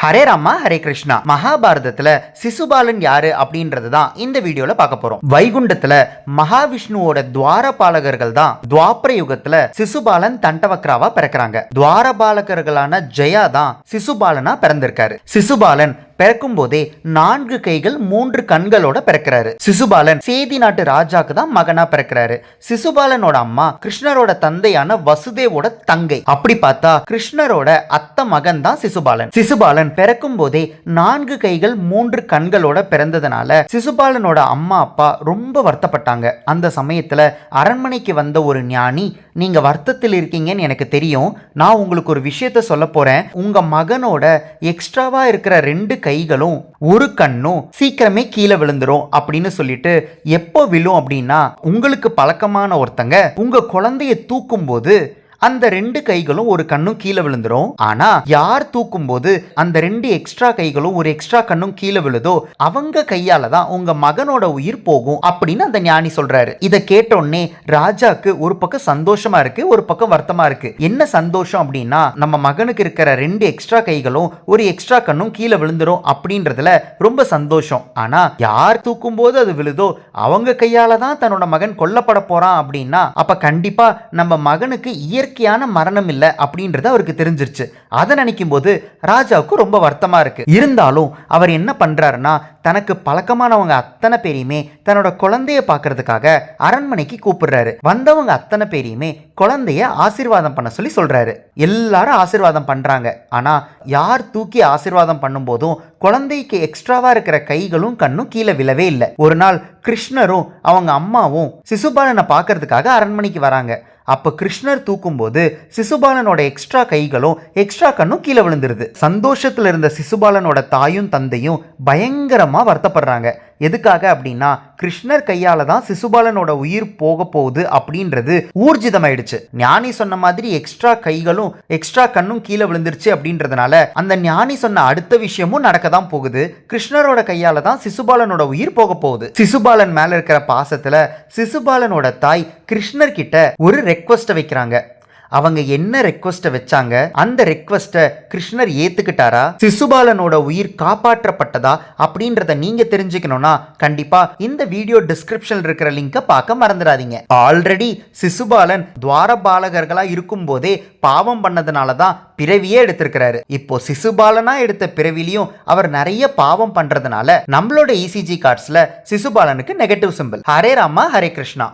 ஹரே ராமா ஹரே கிருஷ்ணா. மகாபாரதத்துல சிசுபாலன் யாரு அப்படின்றது தான் இந்த வீடியோல பார்க்க போறோம். வைகுண்டத்துல மகாவிஷ்ணுவோட துவாரபாலகர்கள் தான் துவாபர யுகத்துல சிசுபாலன் தண்டவக்ராவா பிறக்கிறாங்க. துவாரபாலகர்களான ஜெயா தான் சிசுபாலனா பிறந்திருக்காரு. சிசுபாலன் பிறக்கும் போதே 4 கைகள் 3 கண்களோட பிறக்கிறாரு. சிசுபாலன் சேதி நாட்டு ராஜாக்கு தான் மகனா பிறக்கிறாரு. சிசுபாலனோட அம்மா கிருஷ்ணரோட தந்தையான வசுதேவோட தங்கை. அப்படி பார்த்தா கிருஷ்ணரோட அத்தை மகன் தான் சிசுபாலன். சிசுபாலன் பிறக்கும் போதே 4 கைகள் 3 கண்களோட பிறந்ததுனால சிசுபாலனோட அம்மா அப்பா ரொம்ப வருத்தப்பட்டாங்க. அந்த சமயத்துல அரண்மனைக்கு வந்த ஒரு ஞானி, நீங்க வருத்தத்தில் இருக்கீங்கன்னு எனக்கு தெரியும், நான் உங்களுக்கு ஒரு விஷயத்த சொல்ல போறேன். உங்க மகனோட எக்ஸ்ட்ராவா இருக்கிற 2 கைகளும் 1 கண்ணும் சீக்கிரமே கீழே விழுந்துரும் அப்படின்னு சொல்லிட்டு, எப்போ விழும் அப்படின்னா, உங்களுக்கு பழக்கமான ஒருத்தங்க உங்க குழந்தைய தூக்கும் போது அந்த 2 கைகளும் 1 கண்ணும் கீழே விழுந்துரும். ஆனா யார் தூக்கும் போது அந்த 2 எக்ஸ்ட்ரா கைகளும் 1 எக்ஸ்ட்ரா கண்ணும் கீழே விழுதோ அவங்க கையால தான் உங்க மகனோட உயிர் போகும் அப்படின்னு அந்த ஞானி சொல்றாரு. இதை கேட்டோடனே ராஜாக்கு ஒரு பக்கம் சந்தோஷமா இருக்கு, ஒரு பக்கம் வருத்தமா இருக்கு. என்ன சந்தோஷம் அப்படின்னா, நம்ம மகனுக்கு இருக்கிற 2 எக்ஸ்ட்ரா கைகளும் 1 எக்ஸ்ட்ரா கண்ணும் கீழே விழுந்துரும் அப்படின்றதுல ரொம்ப சந்தோஷம். ஆனா யார் தூக்கும் போது அது விழுதோ அவங்க கையால தான் தன்னோட மகன் கொல்லப்பட போறான் அப்படின்னா, அப்ப கண்டிப்பா நம்ம மகனுக்கு இயற்கையான மரணம் இல்ல அப்படின்றது அவருக்கு தெரிஞ்சிருச்சு. அதை நினைக்கும் போது ராஜாவுக்கு ரொம்ப வருத்தமா இருக்கு. இருந்தாலும் அவர் என்ன பண்றாருன்னா, தனக்கு பழக்கமானவங்க அத்தனை பேரையுமே தன்னோட குழந்தைய பார்க்கறதுக்காக அரண்மனைக்கு கூப்பிடுறாரு. வந்தவங்க அத்தனை பேரையுமே குழந்தைய ஆசீர்வாதம் பண்ண சொல்லி சொல்றாரு. எல்லாரும் ஆசீர்வாதம் பண்றாங்க. ஆனா யார் தூக்கி ஆசீர்வாதம் பண்ணும் போதும் குழந்தைக்கு எக்ஸ்ட்ராவா இருக்கிற கைகளும் கண்ணும் கீழே விழவே இல்லை. ஒரு நாள் கிருஷ்ணரும் அவங்க அம்மாவும் சிசுபாலனை பார்க்கறதுக்காக அரண்மனைக்கு வராங்க. அப்ப கிருஷ்ணர் தூக்கும் போது சிசுபாலனோட எக்ஸ்ட்ரா கைகளும் எக்ஸ்ட்ரா கண்ணும் கீழே விழுந்துருது. சந்தோஷத்துல இருந்த சிசுபாலனோட தாயும் தந்தையும் பயங்கரமா வருத்தப்படுறாங்க. எதுக்காக அப்படின்னா, கிருஷ்ணர் கையால தான் சிசுபாலனோட உயிர் போக போகுது அப்படின்றது ஊர்ஜிதமாயிடுச்சு. ஞானி சொன்ன மாதிரி எக்ஸ்ட்ரா கைகளும் எக்ஸ்ட்ரா கண்ணும் கீழே விழுந்துருச்சு அப்படின்றதுனால அந்த ஞானி சொன்ன அடுத்த விஷயமும் நடக்க தான் போகுது. கிருஷ்ணரோட கையால தான் சிசுபாலனோட உயிர் போக போகுது. சிசுபாலன் மேல இருக்கிற பாசத்துல சிசுபாலனோட தாய் கிருஷ்ணர் கிட்ட ஒரு ரெக்வஸ்ட் வைக்கிறாங்க. அவங்க என்ன ரெக்வஸ்ட்டை வச்சாங்க, அந்த ரெக்வஸ்ட்டை கிருஷ்ணர் ஏத்துக்கிட்டாரா, சிசுபாலனோட உயிர் காப்பாற்றப்பட்டதா அப்படின்றத நீங்க தெரிஞ்சுக்கணும்னா கண்டிப்பா இந்த வீடியோ டிஸ்கிரிப்ஷன்ல இருக்கிற லிங்கை பார்க்க மறந்துடாதீங்க. ஆல்ரெடி சிசுபாலன் துவாரபாலகர்களா இருக்கும் போதே பாவம் பண்ணதுனால தான் பிறவியே எடுத்திருக்கிறாரு. இப்போ சிசுபாலனா எடுத்த பிறவிலையும் அவர் நிறைய பாவம் பண்றதுனால நம்மளோட ECG கார்ட்ஸ்ல சிசுபாலனுக்கு நெகட்டிவ் சிம்பிள். ஹரே ராமா ஹரே கிருஷ்ணா.